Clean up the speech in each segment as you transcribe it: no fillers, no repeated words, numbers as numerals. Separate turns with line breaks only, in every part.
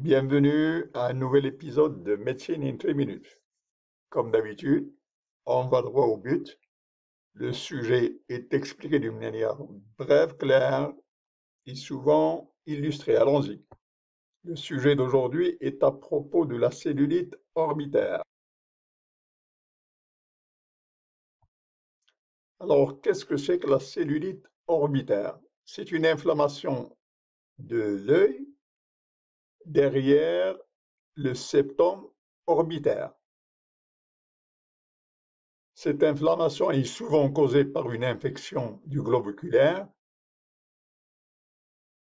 Bienvenue à un nouvel épisode de Médecine in 3 minutes. Comme d'habitude, on va droit au but. Le sujet est expliqué d'une manière brève, claire et souvent illustrée. Allons-y. Le sujet d'aujourd'hui est à propos de la cellulite orbitaire. Alors, qu'est-ce que c'est que la cellulite orbitaire? C'est une inflammation de l'œil derrière le septum orbitaire. Cette inflammation est souvent causée par une infection du globe oculaire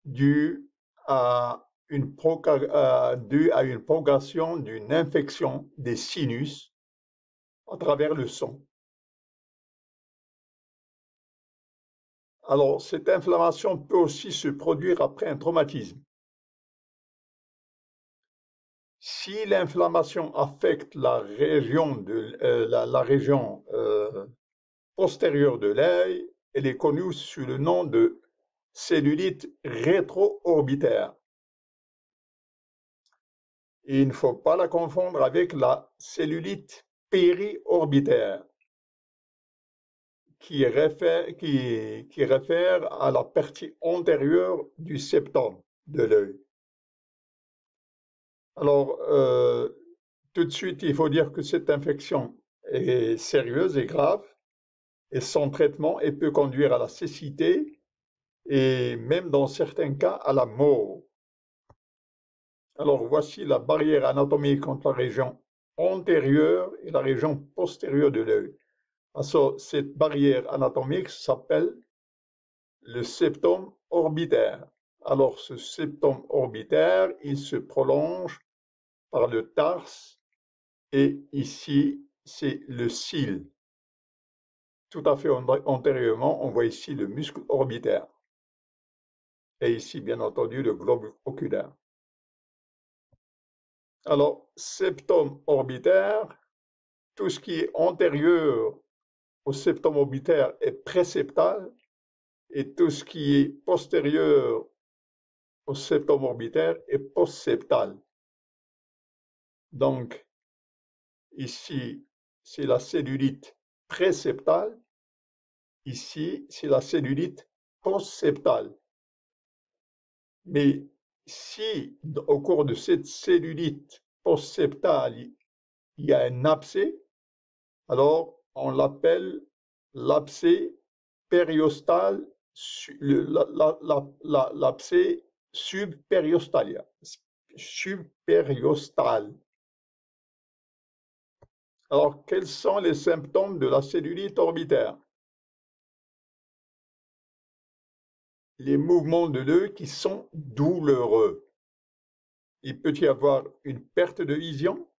due à une propagation d'une infection des sinus à travers le sang. Alors, cette inflammation peut aussi se produire après un traumatisme. Si l'inflammation affecte la région postérieure de l'œil, elle est connue sous le nom de cellulite rétro-orbitaire. Et il ne faut pas la confondre avec la cellulite péri-orbitaire, qui réfère à la partie antérieure du septum de l'œil. Alors, tout de suite, il faut dire que cette infection est sérieuse et grave, et son traitement peut conduire à la cécité et même dans certains cas à la mort. Alors, voici la barrière anatomique entre la région antérieure et la région postérieure de l'œil. Alors, cette barrière anatomique s'appelle le septum orbitaire. Alors, ce septum orbitaire, il se prolonge par le tarse et ici, c'est le cil. Tout à fait antérieurement, on voit ici le muscle orbitaire. Et ici, bien entendu, le globe oculaire. Alors, septum orbitaire, tout ce qui est antérieur au septum orbitaire est préseptal et tout ce qui est postérieur au septum orbitaire est postseptal. Donc, ici, c'est la cellulite préseptale. Ici, c'est la cellulite postseptale. Mais si, au cours de cette cellulite postseptale, il y a un abcès, alors on l'appelle l'abcès périostal, l'abcès subpériostal. Alors, quels sont les symptômes de la cellulite orbitaire? Les mouvements de l'œil qui sont douloureux. Il peut y avoir une perte de vision.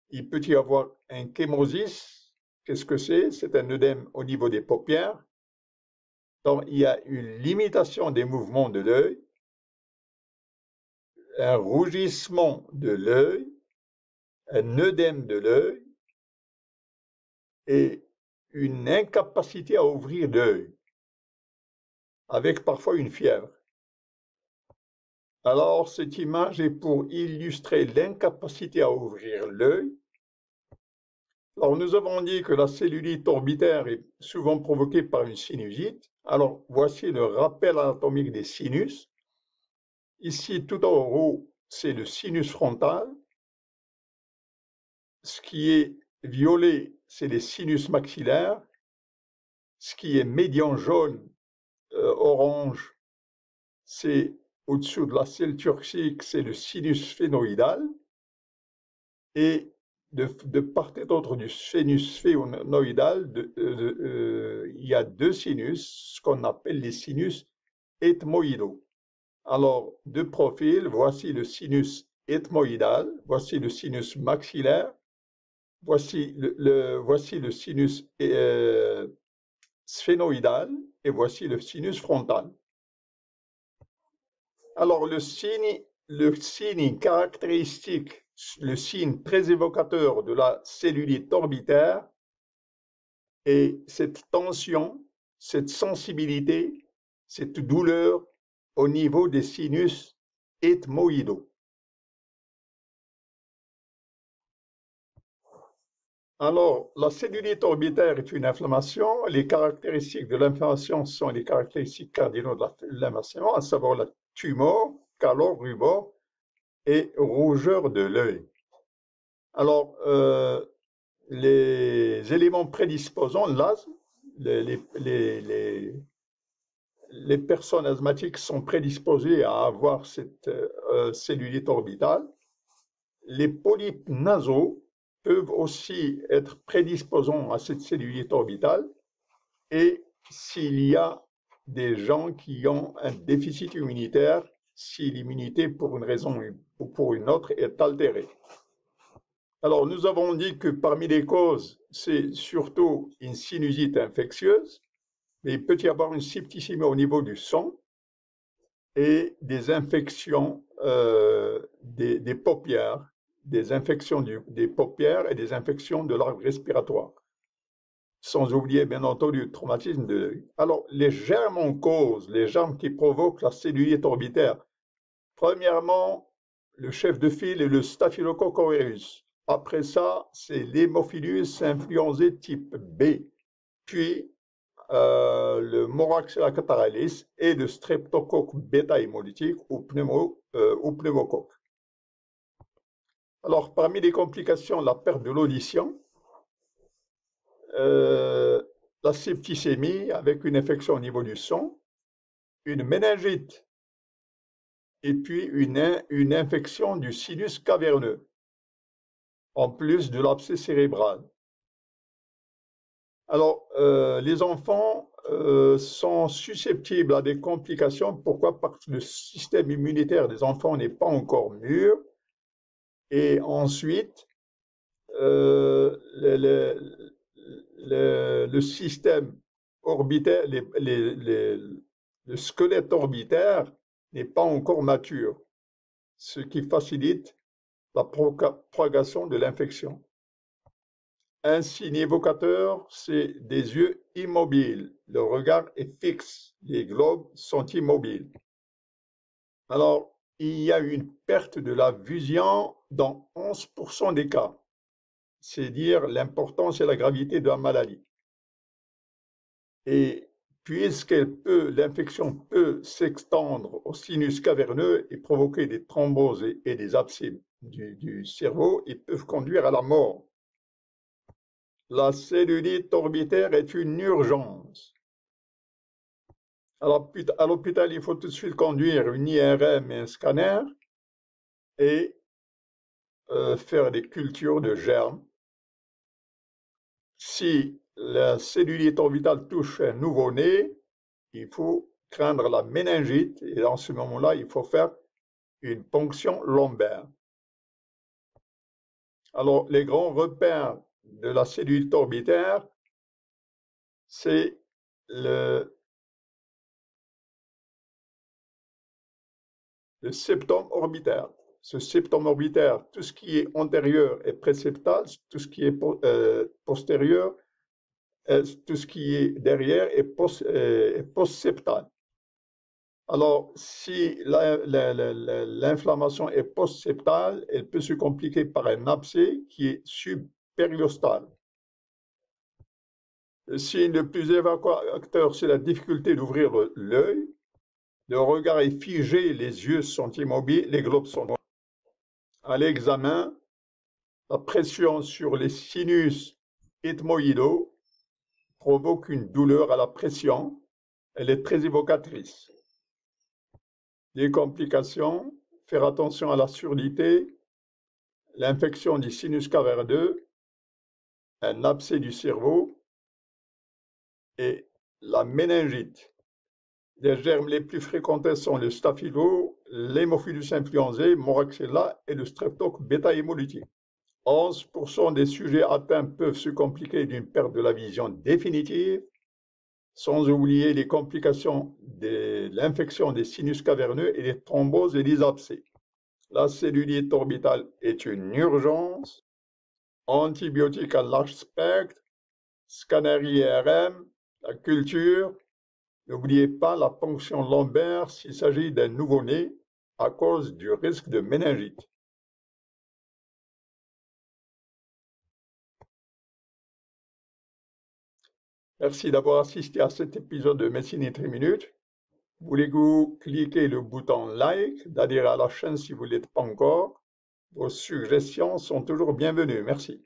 Il peut y avoir un chémosis. Qu'est-ce que c'est? C'est un œdème au niveau des paupières. Donc, il y a une limitation des mouvements de l'œil, un rougissement de l'œil, un œdème de l'œil et une incapacité à ouvrir l'œil, avec parfois une fièvre. Alors, cette image est pour illustrer l'incapacité à ouvrir l'œil. Alors, nous avons dit que la cellulite orbitaire est souvent provoquée par une sinusite. Alors, voici le rappel anatomique des sinus. Ici, tout en haut, c'est le sinus frontal. Ce qui est violet, c'est les sinus maxillaires. Ce qui est médian jaune, orange, c'est au-dessous de la selle turcique, c'est le sinus phénoïdal. Et de part et d'autre du sinus phénoïdal, il y a deux sinus, ce qu'on appelle les sinus ethmoïdaux. Alors, de profil, voici le sinus ethmoïdal, voici le sinus maxillaire, voici le sinus sphénoïdal et voici le sinus frontal. Alors, le signe caractéristique, le signe très évocateur de la cellulite orbitaire est cette tension, cette sensibilité, cette douleur au niveau des sinus ethmoïdaux. Alors, la cellulite orbitaire est une inflammation. Les caractéristiques de l'inflammation sont les caractéristiques cardinaux de l'inflammation, à savoir la tumeur, calor, rubor et rougeur de l'œil. Alors, les éléments prédisposants, l'asthme, les, les, les, les, les personnes asthmatiques sont prédisposées à avoir cette cellulite orbitale. Les polypes nasaux peuvent aussi être prédisposants à cette cellulite orbitale. Et s'il y a des gens qui ont un déficit immunitaire, si l'immunité pour une raison ou pour une autre est altérée. Alors, nous avons dit que parmi les causes, c'est surtout une sinusite infectieuse, mais il peut y avoir une septicémie au niveau du sang et des infections des paupières, des infections des paupières et des infections de l'arbre respiratoire. Sans oublier, bien entendu, le traumatisme de l'œil. Alors, les germes en cause, les germes qui provoquent la cellulite orbitaire. Premièrement, le chef de file est le Staphylococcus aureus. Après ça, c'est l'Haemophilus influenzae type B. Puis, le Moraxella catarrhalis et le Streptocoque bêta-hémolytique ou pneumocoque. Alors, parmi les complications, la perte de l'audition, la septicémie avec une infection au niveau du sang, une méningite et puis une infection du sinus caverneux, en plus de l'abcès cérébral. Alors, les enfants sont susceptibles à des complications. Pourquoi? Parce que le système immunitaire des enfants n'est pas encore mûr. Et ensuite, le système orbitaire, le squelette orbitaire n'est pas encore mature, ce qui facilite la propagation de l'infection. Un signe évocateur, c'est des yeux immobiles. Le regard est fixe. Les globes sont immobiles. Alors, il y a une perte de la vision dans 11% des cas. C'est dire l'importance et la gravité de la maladie. Et l'infection peut s'étendre au sinus caverneux et provoquer des thromboses et des abcès du cerveau et peuvent conduire à la mort. La cellulite orbitaire est une urgence. À l'hôpital, il faut tout de suite conduire une IRM et un scanner et faire des cultures de germes. Si la cellulite orbitale touche un nouveau-né, il faut craindre la méningite et dans ce moment-là, il faut faire une ponction lombaire. Alors, les grands repères de la cellulite orbitaire, c'est le septum orbitaire. Ce septum orbitaire, tout ce qui est antérieur est préceptal, tout ce qui est postérieur, tout ce qui est derrière est postseptal. Alors, si l'inflammation est postseptale, elle peut se compliquer par un abcès qui est subpériostal. Le signe le plus évocateur, c'est la difficulté d'ouvrir l'œil. Le regard est figé, les yeux sont immobiles, les globes sont noirs. À l'examen, la pression sur les sinus ethmoïdaux provoque une douleur à la pression. Elle est très évocatrice. Les complications, faire attention à la surdité, l'infection du sinus caverneux, un abcès du cerveau et la méningite. Les germes les plus fréquentés sont le staphylo, l'Haemophilus influenzae, Moraxella et le streptocoque bêta-hémolytique. 11% des sujets atteints peuvent se compliquer d'une perte de la vision définitive, sans oublier les complications de l'infection des sinus caverneux et les thromboses et les abcès. La cellulite orbitale est une urgence. Antibiotiques à large spectre, scanner IRM, la culture. N'oubliez pas la ponction lombaire s'il s'agit d'un nouveau-né à cause du risque de méningite. Merci d'avoir assisté à cet épisode de Médecine in 3 minutes. Voulez-vous cliquer le bouton like, d'adhérer à la chaîne si vous ne l'êtes pas encore? Vos suggestions sont toujours bienvenues. Merci.